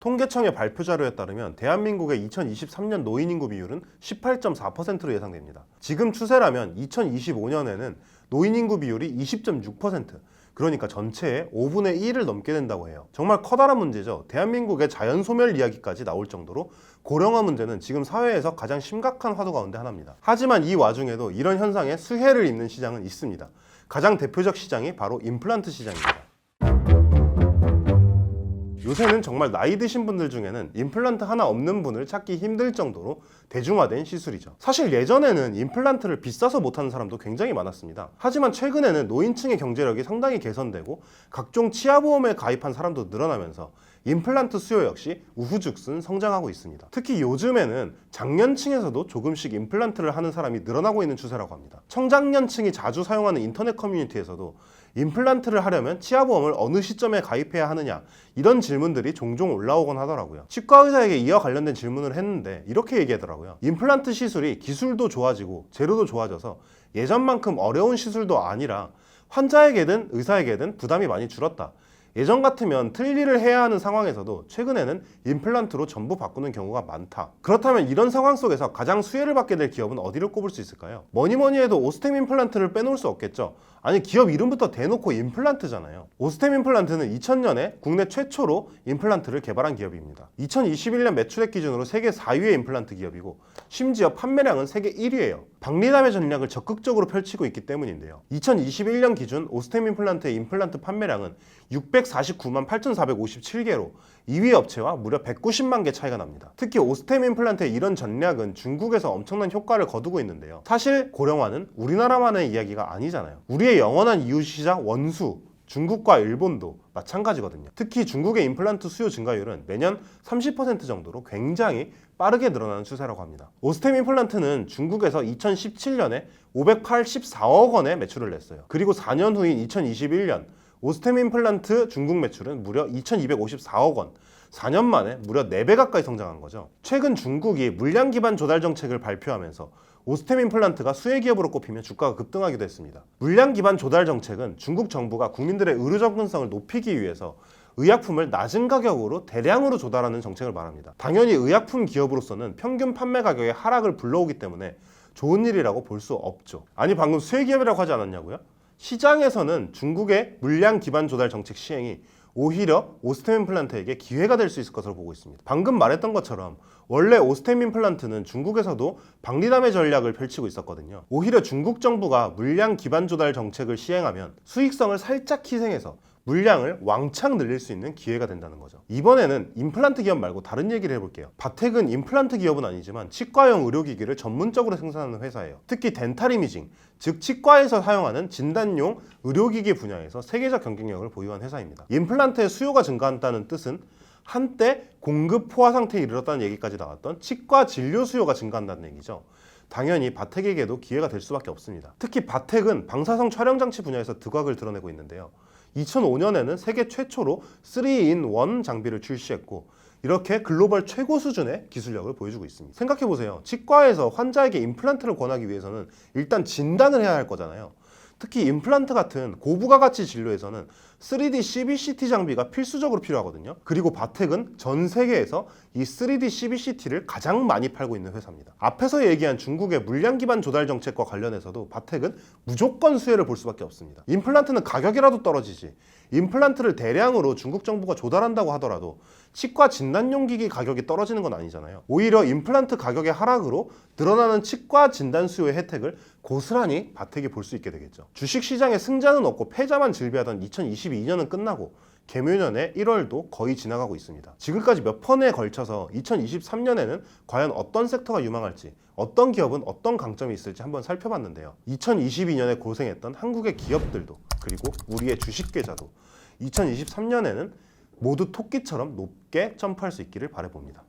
통계청의 발표 자료에 따르면 대한민국의 2023년 노인 인구 비율은 18.4%로 예상됩니다. 지금 추세라면 2025년에는 노인 인구 비율이 20.6%, 그러니까 전체의 5분의 1을 넘게 된다고 해요. 정말 커다란 문제죠. 대한민국의 자연 소멸 이야기까지 나올 정도로 고령화 문제는 지금 사회에서 가장 심각한 화두 가운데 하나입니다. 하지만 이 와중에도 이런 현상에 수혜를 잇는 시장은 있습니다. 가장 대표적 시장이 바로 임플란트 시장입니다. 요새는 정말 나이 드신 분들 중에는 임플란트 하나 없는 분을 찾기 힘들 정도로 대중화된 시술이죠. 사실 예전에는 임플란트를 비싸서 못하는 사람도 굉장히 많았습니다. 하지만 최근에는 노인층의 경제력이 상당히 개선되고 각종 치아보험에 가입한 사람도 늘어나면서 임플란트 수요 역시 우후죽순 성장하고 있습니다. 특히 요즘에는 장년층에서도 조금씩 임플란트를 하는 사람이 늘어나고 있는 추세라고 합니다. 청장년층이 자주 사용하는 인터넷 커뮤니티에서도 임플란트를 하려면 치아보험을 어느 시점에 가입해야 하느냐, 이런 질문들이 종종 올라오곤 하더라고요. 치과 의사에게 이와 관련된 질문을 했는데 이렇게 얘기하더라고요. 임플란트 시술이 기술도 좋아지고 재료도 좋아져서 예전만큼 어려운 시술도 아니라 환자에게든 의사에게든 부담이 많이 줄었다. 예전 같으면 틀니를 해야 하는 상황에서도 최근에는 임플란트로 전부 바꾸는 경우가 많다. 그렇다면 이런 상황 속에서 가장 수혜를 받게 될 기업은 어디를 꼽을 수 있을까요? 뭐니 해도 오스템 임플란트를 빼놓을 수 없겠죠. 아니, 기업 이름부터 대놓고 임플란트잖아요. 오스템 임플란트는 2000년에 국내 최초로 임플란트를 개발한 기업입니다. 2021년 매출액 기준으로 세계 4위의 임플란트 기업이고 심지어 판매량은 세계 1위예요. 박리담의 전략을 적극적으로 펼치고 있기 때문인데요. 2021년 기준 오스템 임플란트의 임플란트 판매량은 649만 8,457개로 2위 업체와 무려 190만 개 차이가 납니다. 특히 오스템 임플란트의 이런 전략은 중국에서 엄청난 효과를 거두고 있는데요. 사실 고령화는 우리나라만의 이야기가 아니잖아요. 우리의 영원한 이웃이자 원수 중국과 일본도 마찬가지거든요. 특히 중국의 임플란트 수요 증가율은 매년 30% 정도로 굉장히 빠르게 늘어나는 추세라고 합니다. 오스템 임플란트는 중국에서 2017년에 584억 원의 매출을 냈어요. 그리고 4년 후인 2021년 오스템 임플란트 중국 매출은 무려 2254억 원, 4년 만에 무려 4배 가까이 성장한 거죠. 최근 중국이 물량 기반 조달 정책을 발표하면서 오스템 임플란트가 수혜 기업으로 꼽히며 주가가 급등하기도 했습니다. 물량 기반 조달 정책은 중국 정부가 국민들의 의료 접근성을 높이기 위해서 의약품을 낮은 가격으로 대량으로 조달하는 정책을 말합니다. 당연히 의약품 기업으로서는 평균 판매 가격의 하락을 불러오기 때문에 좋은 일이라고 볼 수 없죠. 아니, 방금 수혜 기업이라고 하지 않았냐고요? 시장에서는 중국의 물량 기반 조달 정책 시행이 오히려 오스템 임플란트에게 기회가 될 수 있을 것으로 보고 있습니다. 방금 말했던 것처럼 원래 오스템 임플란트는 중국에서도 박리담의 전략을 펼치고 있었거든요. 오히려 중국 정부가 물량 기반 조달 정책을 시행하면 수익성을 살짝 희생해서 물량을 왕창 늘릴 수 있는 기회가 된다는 거죠. 이번에는 임플란트 기업 말고 다른 얘기를 해볼게요. 바텍은 임플란트 기업은 아니지만 치과용 의료기기를 전문적으로 생산하는 회사예요. 특히 덴탈 이미징, 즉 치과에서 사용하는 진단용 의료기기 분야에서 세계적 경쟁력을 보유한 회사입니다. 임플란트의 수요가 증가한다는 뜻은 한때 공급 포화 상태에 이르렀다는 얘기까지 나왔던 치과 진료 수요가 증가한다는 얘기죠. 당연히 바텍에게도 기회가 될 수밖에 없습니다. 특히 바텍은 방사성 촬영 장치 분야에서 득각을 드러내고 있는데요. 2005년에는 세계 최초로 3-in-1 장비를 출시했고 이렇게 글로벌 최고 수준의 기술력을 보여주고 있습니다. 생각해보세요. 치과에서 환자에게 임플란트를 권하기 위해서는 일단 진단을 해야 할 거잖아요. 특히 임플란트 같은 고부가 가치 진료에서는 3D CBCT 장비가 필수적으로 필요하거든요. 그리고 바텍은 전 세계에서 이 3D CBCT를 가장 많이 팔고 있는 회사입니다. 앞에서 얘기한 중국의 물량 기반 조달 정책과 관련해서도 바텍은 무조건 수혜를 볼 수밖에 없습니다. 임플란트는 가격이라도 떨어지지, 임플란트를 대량으로 중국 정부가 조달한다고 하더라도 치과 진단용 기기 가격이 떨어지는 건 아니잖아요. 오히려 임플란트 가격의 하락으로 늘어나는 치과 진단 수요의 혜택을 고스란히 바텍이 볼 수 있게 되겠죠. 주식시장에 승자는 없고 패자만 즐비하던 2022년은 끝나고 개묘년의 1월도 거의 지나가고 있습니다. 지금까지 몇 번에 걸쳐서 2023년에는 과연 어떤 섹터가 유망할지, 어떤 기업은 어떤 강점이 있을지 한번 살펴봤는데요. 2022년에 고생했던 한국의 기업들도, 그리고 우리의 주식 계좌도 2023년에는 모두 토끼처럼 높게 점프할 수 있기를 바라봅니다.